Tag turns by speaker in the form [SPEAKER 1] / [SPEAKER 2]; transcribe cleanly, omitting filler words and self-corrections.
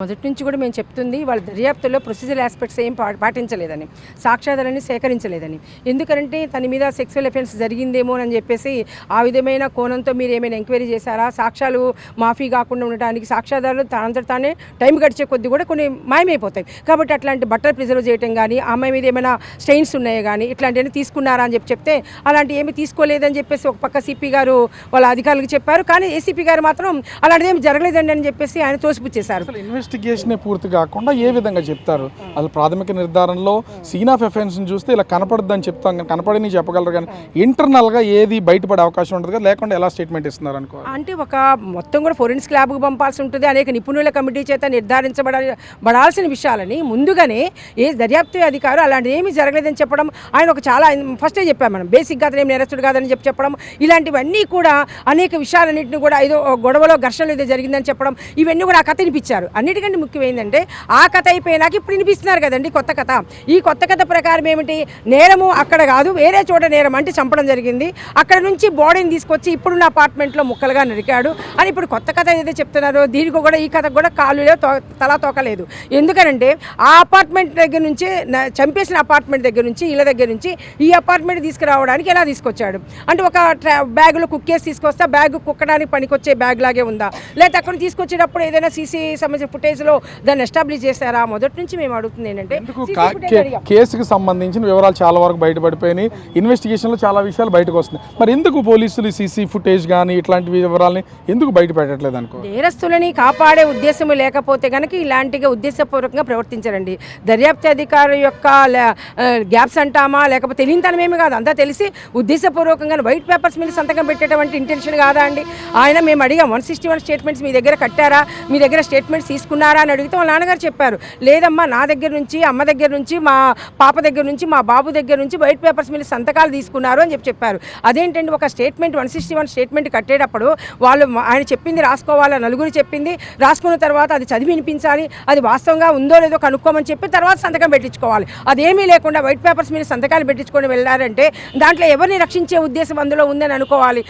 [SPEAKER 1] మొదటి నుంచి కూడా మేము చెప్తుంది వాళ్ళ దర్యాప్తులో ప్రొసీజర్ ఆస్పెక్ట్స్ ఏం పాటించలేదని, సాక్ష్యాధారాన్ని సేకరించలేదని. ఎందుకంటే తన మీద సెక్సువల్ అఫెన్స్ జరిగిందేమో అని చెప్పేసి ఆ విధమైన కోణంతో మీరు ఏమైనా ఎంక్వైరీ చేశారా, సాక్ష్యాలు మాఫీ కాకుండా ఉండడానికి సాక్ష్యాధారాలు తనంతట తానే టైం గడిచే కొద్ది కూడా కొన్ని మాయమైపోతాయి. కాబట్టి అట్లాంటి బట్టలు ప్రిజర్వ్ చేయడం కానీ, ఆ అమ్మాయి మీద ఏమైనా స్టెయిన్స్ ఉన్నాయో కానీ ఇట్లాంటివన్నీ తీసుకున్నారా అని చెప్తే అలాంటి ఏమీ తీసుకోలేదని చెప్పేసి ఒక పక్క సిపి గారు వాళ్ళ అధికారులకు చెప్పారు. కానీ ఏసీపీ గారు మాత్రం అలాంటిది ఏమి జరగలేదండి అని చెప్పేసి ఆయన తోసిపుచ్చేశారు.
[SPEAKER 2] ఇన్వెస్టిగేషన్ పూర్తి కాకుండా ఏ విధంగా చెప్తారు? అసలు ప్రాథమిక నిర్ధారణలో సీన్ ఆఫ్ ఎఫెన్స్ చూస్తే ఇలా కనపడద్దని చెప్తాం, కానీ కనపడని చెప్పగలరు, కానీ ఇంటర్నల్గా ఏది బయటపడే అవకాశం ఉంటుంది కదా, లేకుండా ఎలా స్టేట్మెంట్ ఇస్తున్నారు అనుకో.
[SPEAKER 1] అంటే ఒక మొత్తం కూడా ఫోరెన్సిక్ ల్యాబ్కు పంపాల్సి ఉంటుంది. అనేక నిపుణుల కమిటీ చేత నిర్ధారించబడాల్సిన విషయాలని ముందుగానే ఏ దర్యాప్తు అధికారు అలాంటిది ఏమీ జరగలేదని చెప్పడం, ఆయన ఒక చాలా ఫస్టే చెప్పాం మనం, బేసిక్గా అతను ఏమి నేరస్తుడు కాదని చెప్పడం, ఇలాంటివన్నీ కూడా అనేక విషయాలన్నింటినీ కూడా ఏదో గొడవలో ఘర్షణలు ఏదో జరిగిందని చెప్పడం, ఇవన్నీ కూడా ఆ కథ వినిపించారు. అన్నిటికంటే ముఖ్యం ఏంటంటే ఆ కథ అయిపోయినాక ఇప్పుడు వినిపిస్తున్నారు కదండి కొత్త కథ. ఈ కొత్త కథ ప్రకారం ఏమిటి, నేరము అక్కడ కాదు వేరే చోట నేరం అంటే చంపడం జరిగింది, అక్కడ నుంచి బాడీని తీసుకొచ్చి ఇప్పుడున్న అపార్ట్మెంట్లో ముక్కలుగా నరికాడు అని ఇప్పుడు కొత్త కథ ఏదైతే చెప్తున్నారో దీనికి కూడా ఈ కథకు కూడా కాలులో తలా తోకలేదు. ఎందుకనంటే ఆ అపార్ట్మెంట్ దగ్గర నుంచి చంపేసిన అపార్ట్మెంట్ దగ్గర నుంచి ఇళ్ళ దగ్గర నుంచి ఈ అపార్ట్మెంట్ తీసుకురావడానికి ఎలా తీసుకొచ్చాడు అంటే ఒక బ్యాగులో కుక్కేసి తీసుకొస్తే బ్యాగ్ కుక్కడానికి పనికొచ్చే బ్యాగ్ లాగే ఉందా, లేకపోతే అక్కడ తీసుకొచ్చేటప్పుడు ఏదైనా సీసీ సంబంధించిన ఫుటేజ్లో దాన్ని ఎస్టాబ్లిష్ చేశారా? మొదటి నుంచి మేము అడుగుతుంది ఏంటంటే
[SPEAKER 2] కేసుకు సంబంధించిన వివరాలు చాలా వరకు బయటపడిపోయినాయి, ఇన్వెస్టిగేషన్లో చాలా విషయాలు బయటకు వస్తున్నాయి. మరి ఎందుకు పోలీసులు సీసీ ఫుటేజ్ కానీ ఇట్లాంటి వివరాలని ఎందుకు బయట పెట్టట్లేదు అనుకో?
[SPEAKER 1] నేరస్తులని కాపాడే ఉద్దేశం లేకపోతే కనుక ఇలాంటిగా ఉద్దేశపూర్వకంగా ప్రవర్తించరండి. దర్యాప్తు అధికారి యొక్క గ్యాప్స్ అంటామా లేకపోతే తెలియనితనమేమి కాదు, అంతా తెలిసి ఉద్దేశపూర్వకంగా వైట్ పేపర్స్ మీద సంతకం పెట్టేటువంటి ఇంటెన్షన్ కాదా అండి? ఆయన మేము అడిగాం 161 స్టేట్మెంట్స్ మీ దగ్గర కట్టారా, మీ దగ్గర స్టేట్మెంట్స్ తీసుకున్నారా అని అడిగితే వాళ్ళ నాన్నగారు చెప్పారు, లేదమ్మా నా దగ్గర నుంచి అమ్మ దగ్గర నుంచి మా పాప దగ్గర నుంచి మా బాబు దగ్గర నుంచి వైట్ పేపర్స్ మీద సంతకాలు తీసుకున్నారు అని చెప్పారు. అదేంటండి ఒక స్టేట్మెంట్ 161 స్టేట్మెంట్ కట్టేటప్పుడు వాళ్ళు ఆయన చెప్పింది రాసుకోవాలా, నలుగురు చెప్పింది రాసుకున్న తర్వాత అది చదివి వినిపించాలి, అది వాస్తవంగా ఉందో లేదో కనుక్కోమని చెప్పి తర్వాత సంతకం పెట్టించుకోవాలి. అదేమీ లేకుండా వైట్ పేపర్స్ మీద సంతకాలు పెట్టించుకొని వెళ్ళారంటే దాంట్లో ఎవరిని రక్షించే ఉద్దేశం అందులో ఉందని అనుకోవాలి.